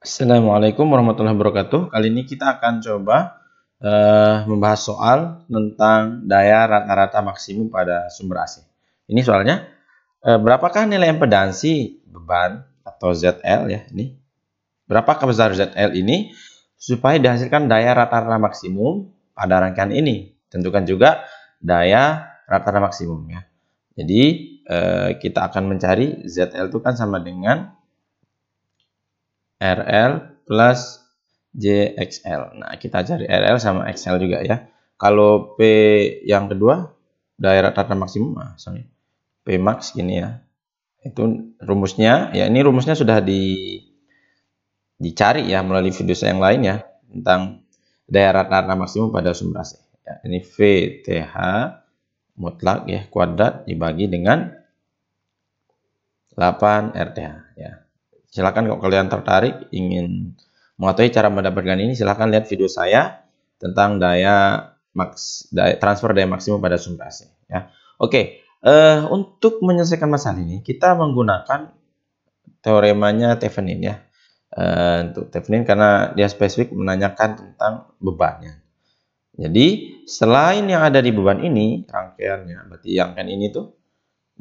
Assalamualaikum warahmatullahi wabarakatuh. Kali ini kita akan coba membahas soal tentang daya rata-rata maksimum pada sumber AC. Ini soalnya, berapakah nilai impedansi beban atau ZL ya ini? Berapakah besar ZL ini supaya dihasilkan daya rata-rata maksimum pada rangkaian ini? Tentukan juga daya rata-rata maksimum ya. Jadi kita akan mencari ZL itu kan sama dengan RL plus JXL. Nah, kita cari RL sama XL juga ya. Kalau P yang kedua, daya rata-rata maksimum, P max gini ya. Itu rumusnya, ya ini rumusnya sudah dicari ya melalui video saya yang lain ya, tentang daya rata-rata maksimum pada sumber AC. Ya, ini VTH mutlak ya, kuadrat dibagi dengan 8 RTH ya. Silakan kalau kalian tertarik ingin mengetahui cara mendapatkan ini, silahkan lihat video saya tentang transfer daya maksimum pada sumber AC ya. Oke, untuk menyelesaikan masalah ini kita menggunakan teoremanya Thevenin ya. Untuk Thevenin karena dia spesifik menanyakan tentang bebannya. Jadi selain yang ada di beban ini rangkaiannya, berarti rangkaian ini tuh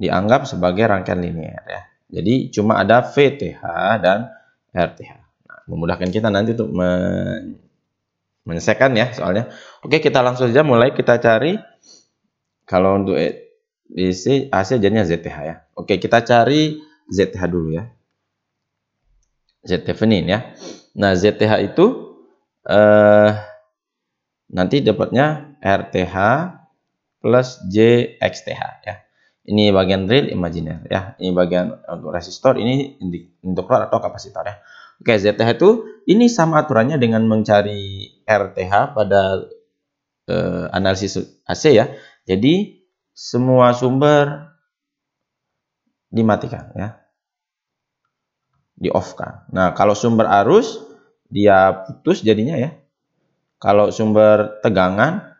dianggap sebagai rangkaian linear ya. Jadi cuma ada VTH dan RTH. Nah, memudahkan kita nanti untuk menyelesaikan ya soalnya. Oke, kita langsung saja mulai kita cari. Kalau untuk DC AC jadinya ZTH ya. Oke, kita cari ZTH dulu ya. Z Thevenin ya. Nah, ZTH itu nanti dapatnya RTH plus JXTH ya. Ini bagian real, imajiner ya. Ini bagian untuk resistor, ini induktor atau kapasitor ya. Oke, ZTH itu ini sama aturannya dengan mencari RTH pada analisis AC ya. Jadi semua sumber dimatikan ya. Di off kan. Nah, kalau sumber arus dia putus jadinya ya. Kalau sumber tegangan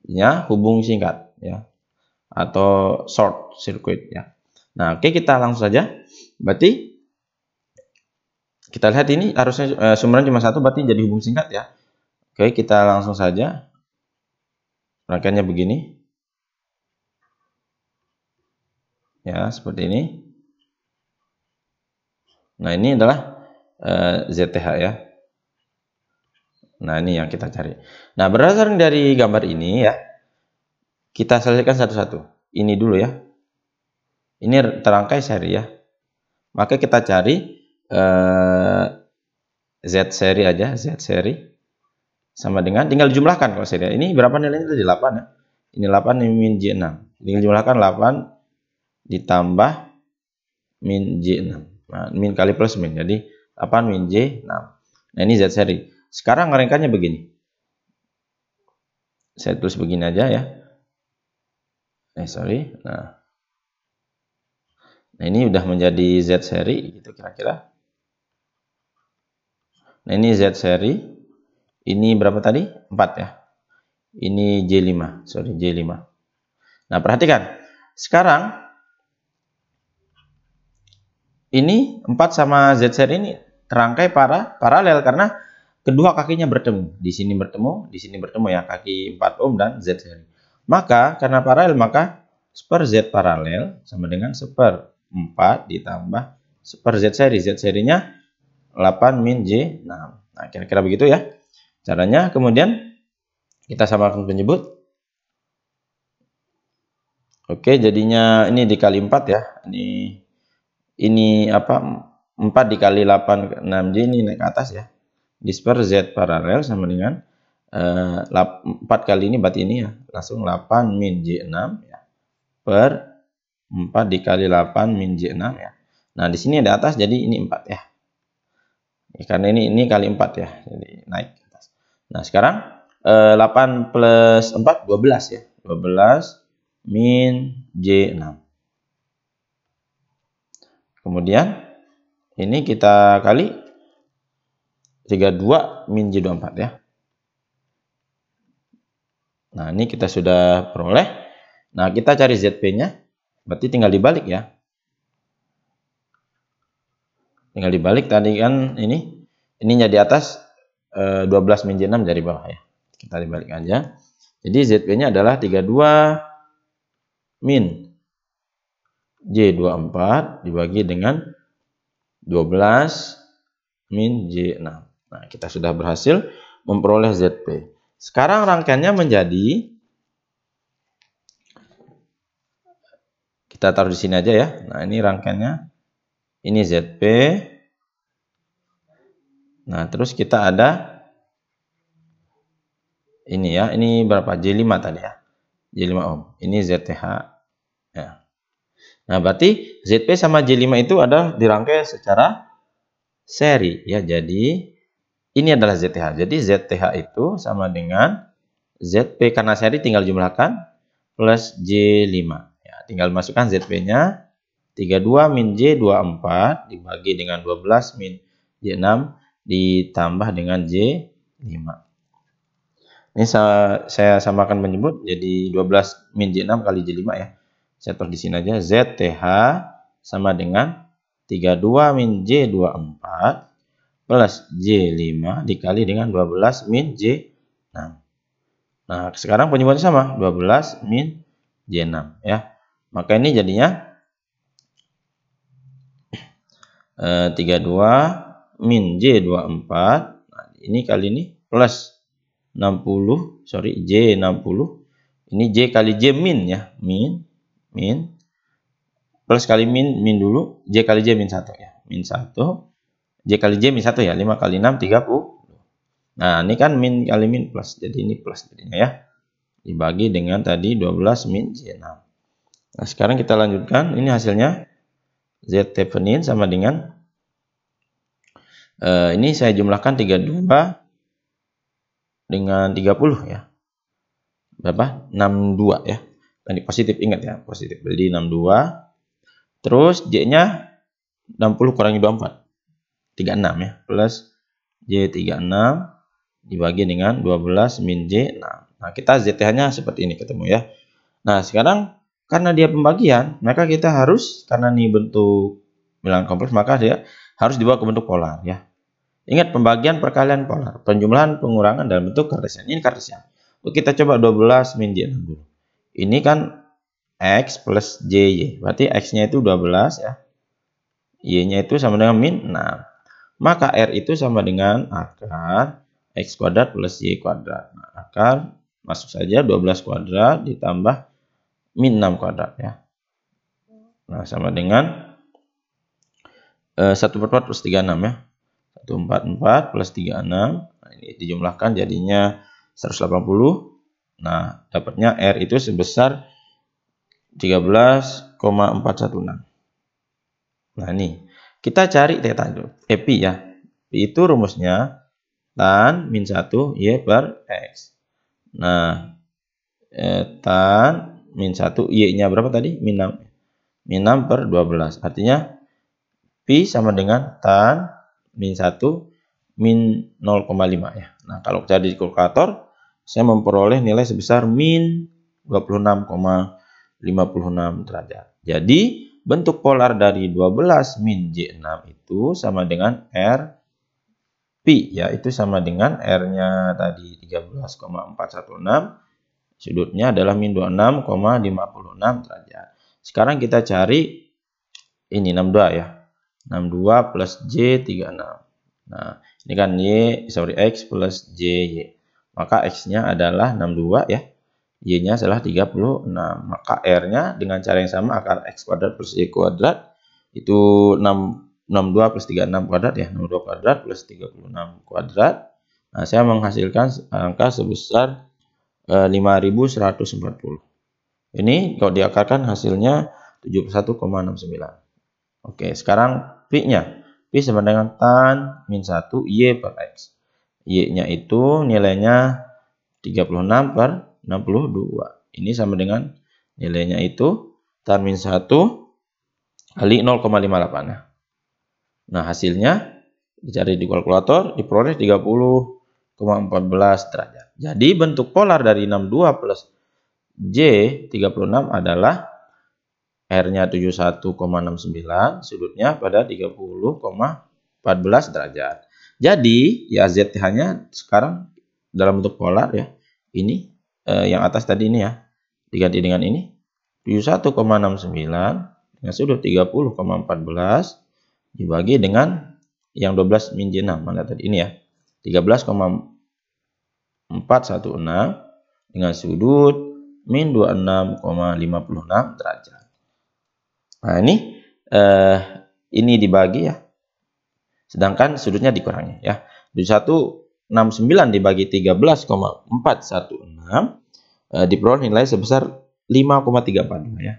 ya hubung singkat ya. Atau short circuit ya. Nah, oke, kita langsung saja. Berarti kita lihat ini harusnya sumbernya cuma satu, berarti jadi hubung singkat ya. Oke, kita langsung saja. Rangkaiannya begini. Ya, seperti ini. Nah, ini adalah ZTH ya. Nah, ini yang kita cari. Nah, berdasarkan dari gambar ini ya, kita selesaikan satu-satu. Ini dulu ya. Ini terangkai seri ya. Maka kita cari Z seri aja. Z seri sama dengan, tinggal dijumlahkan kalau seri. Ini berapa nilainya tadi? 8 ya. Ini 8, ini min J6. Tinggal jumlahkan 8 ditambah min J6. Nah, min kali plus min. Jadi 8 min J6. Nah, ini Z seri. Sekarang rangkaiannya begini. Saya tulis begini aja ya. Nah, ini udah menjadi Z seri gitu kira-kira. Nah, ini Z seri. Ini berapa tadi? 4 ya. Ini J5, J5. Nah, perhatikan. Sekarang ini 4 sama Z seri ini terangkai paralel karena kedua kakinya bertemu. Di sini bertemu ya, kaki 4 ohm dan Z seri. Maka karena paralel, maka seper Z paralel sama dengan seper 4 ditambah seper Z seri. Z serinya 8 min J6. Nah, kira-kira begitu ya caranya. Kemudian kita samakan penyebut. Oke, jadinya ini dikali 4 ya. Ini apa? 4 dikali 8 6J, ini naik ke atas ya. Disper Z paralel sama dengan 4 kali ini berarti ini ya, langsung 8 min J6 ya, per 4 dikali 8 min J6 ya. Nah, di sini ada atas jadi ini 4 ya. Karena ini kali 4 ya, jadi naik ke atas. Nah, sekarang 8 plus 4 12 ya. 12 min J6. Kemudian ini kita kali 32 min J24 ya. Nah, ini kita sudah peroleh. Nah, kita cari ZP-nya. Berarti tinggal dibalik ya. Tinggal dibalik tadi kan ini ininya di atas 12 min J6 dari bawah ya. Kita dibalik aja. Jadi ZP-nya adalah 32 min J24 dibagi dengan 12 min J6. Nah, kita sudah berhasil memperoleh ZP. Sekarang rangkaiannya menjadi, kita taruh di sini aja ya. Nah, ini rangkaiannya, ini ZP. Nah, terus kita ada ini ya, ini berapa? J5 tadi ya. J5 ohm. Ini ZTH ya. Nah, berarti ZP sama J5 itu ada dirangkai secara seri ya. Jadi ini adalah ZTH. Jadi ZTH itu sama dengan ZP karena seri tinggal jumlahkan plus J5. Ya, tinggal masukkan ZP-nya 32 min J24 dibagi dengan 12 min J6 ditambah dengan J5. Ini saya samakan menyebut jadi 12 min J6 kali J5 ya. Saya taruh di sini aja. ZTH sama dengan 32 min J24 plus J5 dikali dengan 12 min J6. Nah, sekarang penyebutnya sama. 12 min J6 ya. Maka ini jadinya 32 min J24. Nah, ini kali ini plus 60, sorry, J60. Ini J kali J min ya, min plus kali min dulu, J kali J min 1 ya, min 1, J kali J min 1 ya, 5 kali 6 30. Nah, ini kan min kali min plus, jadi ini plus jadinya ya, dibagi dengan tadi 12 min J6. Nah, sekarang kita lanjutkan, ini hasilnya Z Thevenin sama dengan ini saya jumlahkan 32 dengan 30 ya. Berapa? 62 ya. Ini positif, ingat ya, positif. Jadi 62. Terus J-nya 60 kurangi 24. 36 ya. Plus J36 dibagi dengan 12 min J6. Nah, kita ZTH-nya seperti ini ketemu ya. Nah, sekarang karena dia pembagian, maka kita harus, karena ini bentuk bilangan kompleks, maka dia harus dibawa ke bentuk polar ya. Ingat, pembagian perkalian polar, penjumlahan pengurangan dalam bentuk kartesian. Ini kartesian. Kita coba 12 min J6 dulu. Ini kan X plus JY. Berarti X-nya itu 12 ya. Y-nya itu sama dengan min 6. Maka R itu sama dengan akar X kuadrat plus Y kuadrat. Nah, akar masuk saja 12 kuadrat ditambah min 6 kuadrat ya. Nah, sama dengan 1/4 plus 36 ya. 144 plus 36. Nah, ini dijumlahkan jadinya 180. Nah, dapatnya R itu sebesar 13,416. Nah, ini kita cari theta dulu. Pi ya. Pi itu rumusnya tan min 1 Y per X. Nah, tan min 1 Y-nya berapa tadi? Min 6. Min 6 per 12. Artinya Pi sama dengan tan min 1 min 0,5 ya. Nah, kalau cari di kalkulator, saya memperoleh nilai sebesar min 26,56 derajat. Jadi, bentuk polar dari 12 min J6 itu sama dengan R Pi, ya, itu sama dengan R-nya tadi 13,416, sudutnya adalah min 26,56 derajat. Sekarang kita cari ini 62 ya. 62 plus J36. Nah, ini kan X plus JY. Maka X-nya adalah 62 ya. Y-nya adalah 36. Maka R-nya dengan cara yang sama, akar X kuadrat plus Y kuadrat. Itu 62 plus 36 kuadrat ya. 62 kuadrat plus 36 kuadrat. Nah, saya menghasilkan angka sebesar 5140. Ini kalau diakarkan hasilnya 71,69. Oke, sekarang Pi-nya. Pi sama dengan tan min 1 Y per X. Y-nya itu nilainya 36 per 62. Ini sama dengan nilainya itu tan min 1 kali 0,58 ya. Nah, hasilnya dicari di kalkulator, diperoleh 30,14 derajat. Jadi bentuk polar dari 62 plus J36 adalah R-nya 71,69, sudutnya pada 30,14 derajat. Jadi ya ZTH-nya sekarang dalam bentuk polar ya. Ini yang atas tadi ini ya. Diganti dengan ini. 71,69 dengan sudut 30,14 dibagi dengan yang 12 min J6. Mana tadi? Ini ya. 13,416 dengan sudut min 26,56 derajat. Nah, ini dibagi ya. Sedangkan sudutnya dikurangi ya. 2169 dibagi 13,416 diperoleh nilai sebesar 5,342 ya.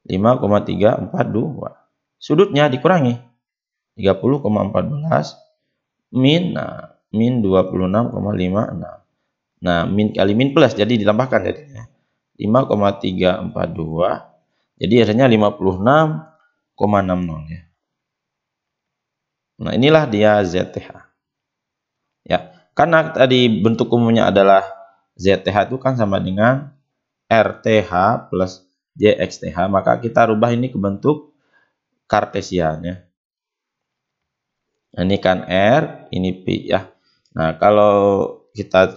5,342. Sudutnya dikurangi 30,14 min min 26,56. Nah, min kali min plus jadi ditambahkan jadinya 5,342. Jadi hasilnya 56,60 ya. Nah, inilah dia ZTH. Ya, karena tadi bentuk umumnya adalah ZTH itu kan sama dengan RTH plus JXTH, maka kita rubah ini ke bentuk kartesian ya. Nah, ini kan R, ini P ya. Nah, kalau kita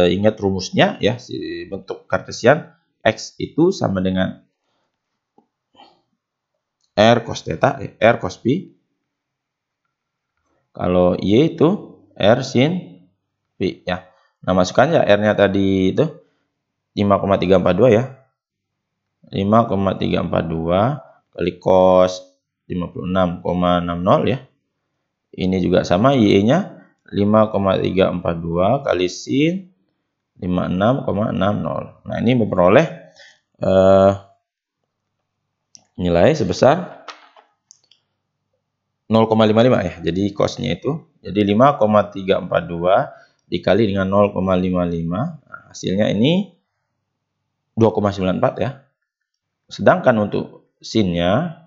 ingat rumusnya ya, si bentuk kartesian X itu sama dengan R cos theta, R cos P. Kalau Y itu R sin P ya. Nah, masukkan ya R-nya tadi itu 5,342 ya. 5,342 kali cos 56,60 ya. Ini juga sama, Y-nya 5,342 kali sin 56,60. Nah, ini memperoleh nilai sebesar 0,55 ya. Jadi cosnya itu jadi 5,342 dikali dengan 0,55. Nah, hasilnya ini 2,94 ya. Sedangkan untuk sinnya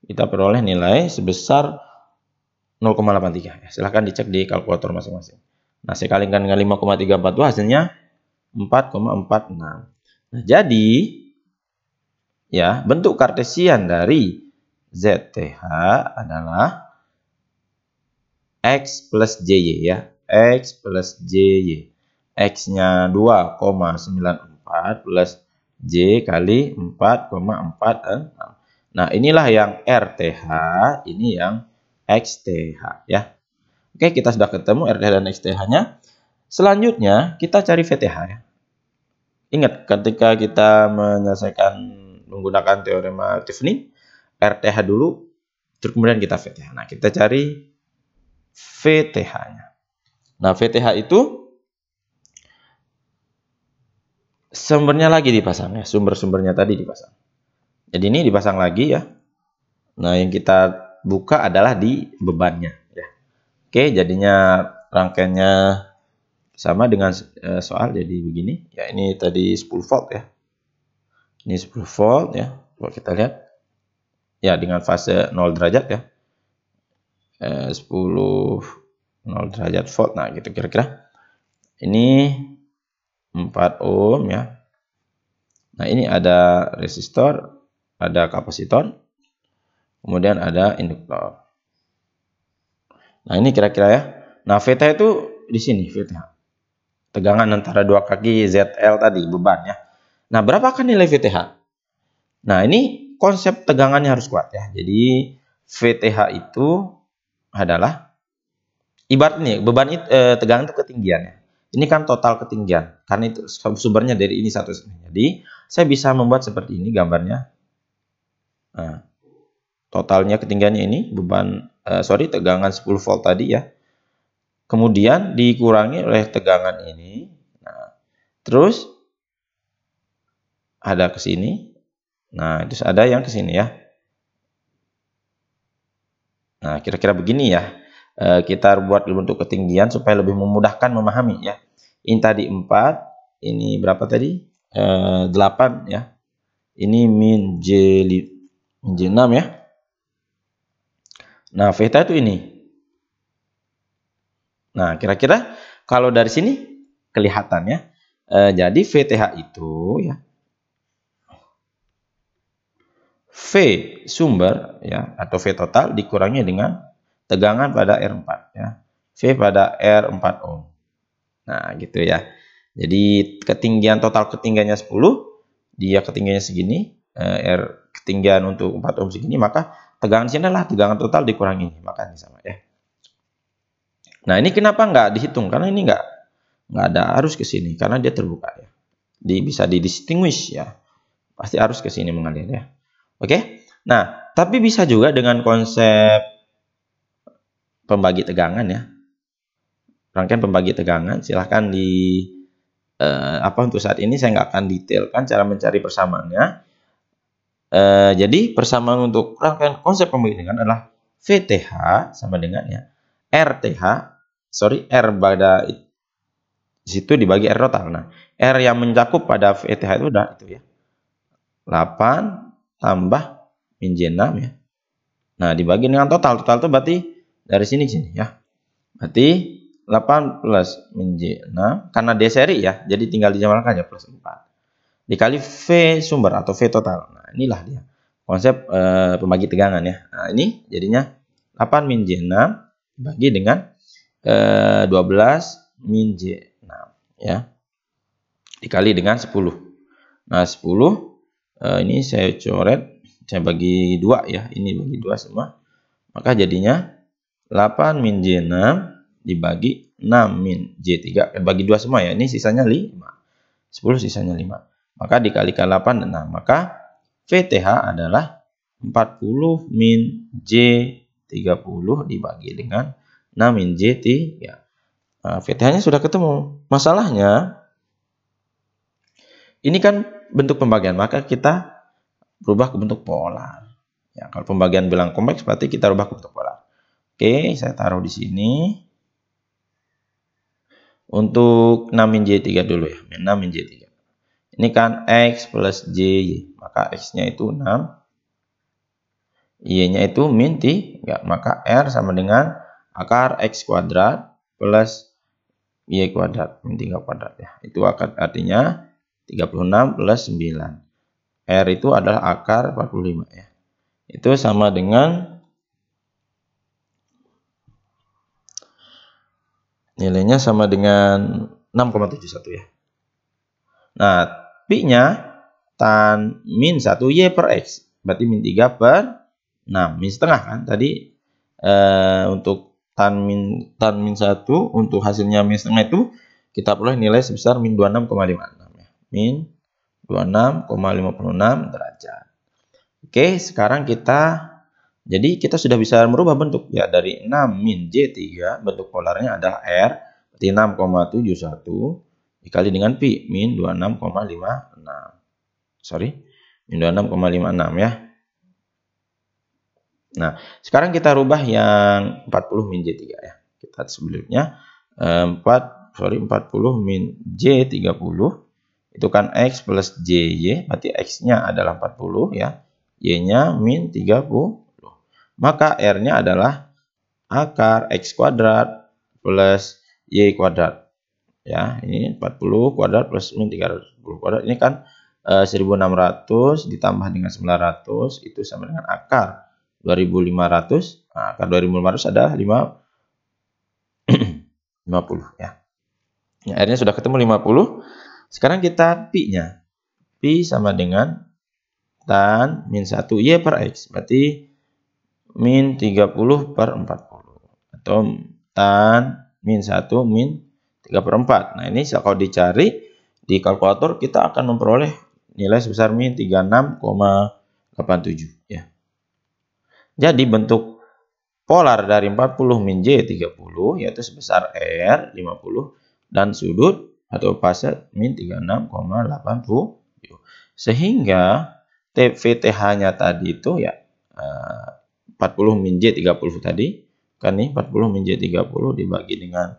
kita peroleh nilai sebesar 0,83 ya. Silahkan dicek di kalkulator masing-masing. Nah, saya kalikan dengan 5,342 hasilnya 4,46. Nah, jadi ya, bentuk kartesian dari ZTH adalah X plus JY ya. X plus JY. X-nya 2,94 plus J kali 4,46. Nah, inilah yang RTH, ini yang XTH ya. Oke, kita sudah ketemu RTH dan XTH-nya. Selanjutnya kita cari VTH ya. Ingat, ketika kita menyelesaikan menggunakan teorema Tiffany, RTH dulu, terus kemudian kita VTH. Nah, kita cari VTH-nya. Nah, VTH itu sumbernya lagi dipasang ya, sumber-sumbernya tadi dipasang. Jadi ini dipasang lagi ya. Nah, yang kita buka adalah di bebannya ya. Oke, jadinya rangkaiannya sama dengan soal jadi begini. Ya, ini tadi 10 volt ya. Ini 10 volt ya. Coba kita lihat. Ya, dengan fase 0 derajat ya. 10 0 derajat volt. Nah, gitu kira-kira. Ini 4 ohm ya. Nah, ini ada resistor, ada kapasitor, kemudian ada induktor. Nah, ini kira-kira ya. Nah, VTH itu di sini VTH. Tegangan antara dua kaki ZL tadi, beban ya. Nah, berapakah nilai VTH? Nah, ini konsep tegangannya harus kuat ya. Jadi, VTH itu adalah ibarat ini, beban itu, tegangan itu ketinggian ya. Ini kan total ketinggian, karena itu sumbernya dari ini satu. Jadi, saya bisa membuat seperti ini gambarnya. Nah, totalnya ketinggiannya ini, tegangan 10 volt tadi ya. Kemudian dikurangi oleh tegangan ini. Nah, terus ada ke sini. Nah, terus ada yang ke sini ya. Nah, kira-kira begini ya. Kita buat bentuk ketinggian supaya lebih memudahkan memahami ya. Ini tadi 4, ini berapa tadi? 8 ya. Ini min J6 ya. Nah, VT itu ini. Nah, kira-kira kalau dari sini kelihatan ya. Jadi VTH itu ya. V sumber ya atau V total dikurangi dengan tegangan pada R4 ya. V pada R4 ohm. Nah, gitu ya. Jadi ketinggian total ketinggiannya 10, dia ketinggiannya segini, ketinggian untuk 4 ohm segini, maka tegangan sini adalah tegangan total dikurangi ini, maka ini sama ya. Nah, ini kenapa nggak dihitung? Karena ini nggak ada arus ke sini, karena dia terbuka ya. Bisa didistinguish ya. Pasti arus ke sini mengalir ya. Oke. Nah, tapi bisa juga dengan konsep pembagi tegangan ya. Rangkaian pembagi tegangan, silahkan untuk saat ini saya nggak akan detailkan cara mencari persamaannya. Jadi persamaan untuk rangkaian konsep pembagi tegangan adalah VTH sama dengan ya R pada situ dibagi R total. Nah, R yang mencakup pada VTH itu udah itu ya. 8 tambah min J6 ya. Nah, dibagi dengan total. Total itu berarti dari sini ya. Berarti 8 plus min J6, karena D seri ya, jadi tinggal dijamalkan aja plus 4. Dikali V sumber atau V total. Nah, inilah dia konsep pembagi tegangan ya. Nah, ini jadinya 8 min J6 dibagi dengan 12 min J6 ya. Dikali dengan 10. Nah, 10 ini saya coret, saya bagi 2 ya. Ini bagi 2 semua. Maka jadinya 8 min J6 dibagi 6 min J3, bagi 2 semua ya, ini sisanya 5, 10 sisanya 5, maka dikalikan 8 dan 6, maka VTH adalah 40 min J30 dibagi dengan 6 min J3. Nah, VTH nya sudah ketemu. Masalahnya ini kan bentuk pembagian, maka kita berubah ke bentuk polar ya. Kalau pembagian bilang kompleks berarti kita rubah ke bentuk polar. Oke, saya taruh di sini. Untuk 6 min J3 dulu ya. 6 min J3. Ini kan X plus J. Maka X-nya itu 6. Y-nya itu min 3. Maka R sama dengan akar X kuadrat plus Y kuadrat. Min 3 kuadrat ya. Itu artinya 36 plus 9. R itu adalah akar 45 ya. Itu sama dengan nilainya sama dengan 6,71 ya. Nah, Pi-nya tan min 1 Y per X. Berarti min 3 per 6. Min setengah kan. Tadi untuk tan min 1 untuk hasilnya min setengah itu kita peroleh nilai sebesar min 26,56 ya. Min 26,56 derajat. Oke, sekarang jadi kita sudah bisa merubah bentuk ya, dari 6 min J3 bentuk polarnya adalah R, berarti 6,71 dikali dengan Pi min 26,56. Min 26,56 ya. Nah, sekarang kita rubah yang 40 min J3 ya. Kita sebelumnya 40 min J30 itu kan X plus JY, berarti X-nya adalah 40 ya. Y-nya min 30. Maka R-nya adalah akar X kuadrat plus Y kuadrat. Ya, ini 40 kuadrat plus min 30 kuadrat. Ini kan 1600 ditambah dengan 900 itu sama dengan akar 2500. Nah, akar 2500 adalah 50 ya. R-nya sudah ketemu 50. Sekarang kita Pi-nya. Pi sama dengan tan min 1 Y per X. Berarti min 30 per 40. Atau tan min 1 min 3 per 4. Nah, ini kalau dicari di kalkulator kita akan memperoleh nilai sebesar min 36,87 ya. Jadi bentuk polar dari 40 min J30 yaitu sebesar R 50 dan sudut atau fase min 36,87. Sehingga VTH-nya tadi itu ya 40 min J30 tadi kan, nih 40 min J30 dibagi dengan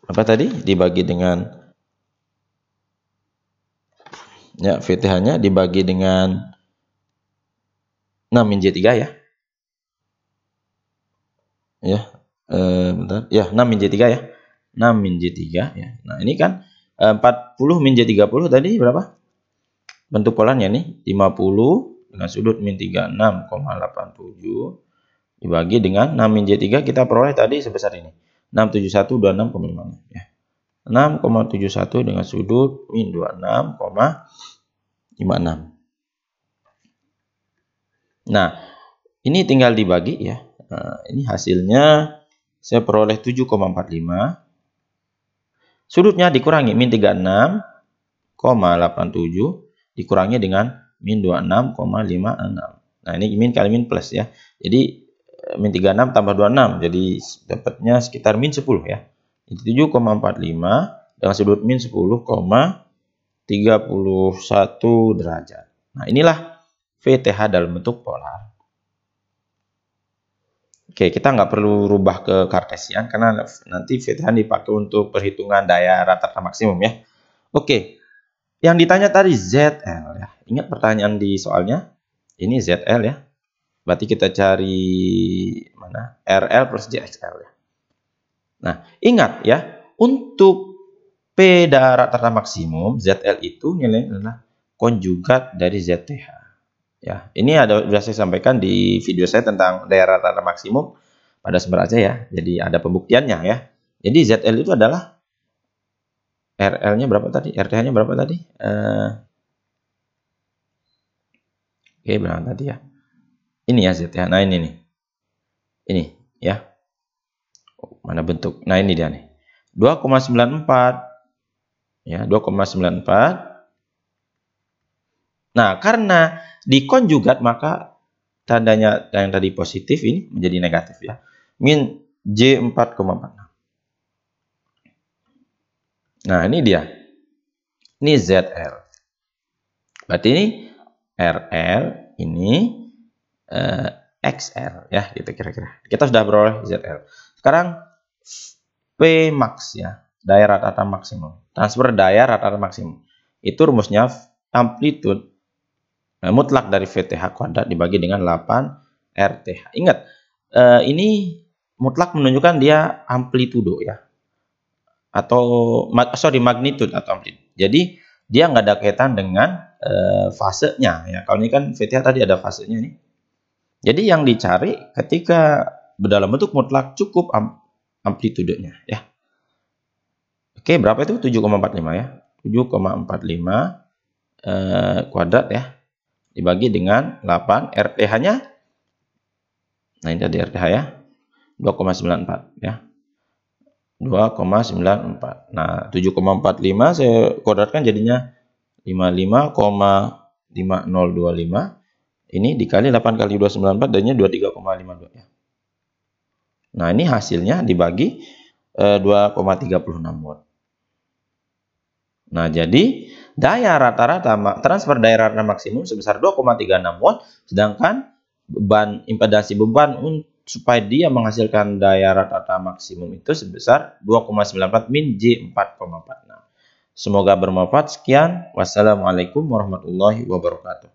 apa tadi? Dibagi dengan ya VTH-nya dibagi dengan 6 min J3 ya. Ya, bentar. Ya, 6 min J3 ya. 6 min J3 ya. Nah, ini kan 40 min J30 tadi berapa? Bentuk polarnya nih 50 dengan sudut min 36,87 dibagi dengan 6 min J3 kita peroleh tadi sebesar ini. 67126,5 ya. 6,71 dengan sudut min 26,56. Nah, ini tinggal dibagi ya. Nah, ini hasilnya saya peroleh 7,45. Sudutnya dikurangi min 36,87 dikurangi dengan min 26,56. Nah, ini min kali min plus ya. Jadi min 36 tambah 26. Jadi dapatnya sekitar min 10 ya. Itu 7,45 dengan sudut min 10,31 derajat. Nah, inilah VTH dalam bentuk polar. Oke, kita nggak perlu rubah ke Kartesian karena nanti VTH dipakai untuk perhitungan daya rata-rata maksimum ya. Oke, yang ditanya tadi ZL ya. Ingat pertanyaan di soalnya? Ini ZL ya. Berarti kita cari mana? RL plus JXL ya. Nah, ingat ya, untuk P daya rata-rata maksimum, ZL itu nilainya adalah konjugat dari ZTH. Ya, ini sudah saya sampaikan di video saya tentang daya rata-rata maksimum pada sumber Aceh ya. Jadi ada pembuktiannya ya. Jadi ZL itu adalah RL-nya berapa tadi? RTH-nya berapa tadi? Oke, berapa tadi ya? Ini ya ZTH. Nah, ini nih. Ini ya. Mana bentuk? Nah, ini dia nih. 2,94. Ya, 2,94. Nah, karena dikonjugat maka tandanya yang tadi positif ini menjadi negatif ya. Min J4,46. Nah, ini dia. Ini ZL. Berarti ini RL, ini XL ya, gitu kira-kira. Kita sudah beroleh ZL. Sekarang P max ya, daya rata-rata maksimum. Transfer daya rata-rata maksimum. Itu rumusnya amplitude mutlak dari VTH kuadrat dibagi dengan 8 RTH. Ingat, ini mutlak menunjukkan dia amplitudo ya. Atau magnitude atau amplitude. Jadi dia nggak ada kaitan dengan fasenya ya. Kalau ini kan VTH tadi ada fasenya nih. Jadi yang dicari ketika dalam bentuk mutlak cukup amplitudenya ya. Oke, berapa itu? 7,45 ya. 7,45 kuadrat ya. Dibagi dengan 8 RTH-nya. Nah, ini tadi RTH ya. 2,94 ya. 2,94. Nah, 7,45 saya kuadratkan jadinya 55,5025. Ini dikali 8 kali 294 jadinya 23,52 ya. Nah, ini hasilnya dibagi 2,36 watt. Nah, jadi daya rata-rata transfer daya rata maksimum sebesar 2,36 watt, sedangkan beban impedansi beban supaya dia menghasilkan daya rata-rata maksimum itu sebesar 2,94 min J4,46. Semoga bermanfaat. Sekian. Wassalamualaikum warahmatullahi wabarakatuh.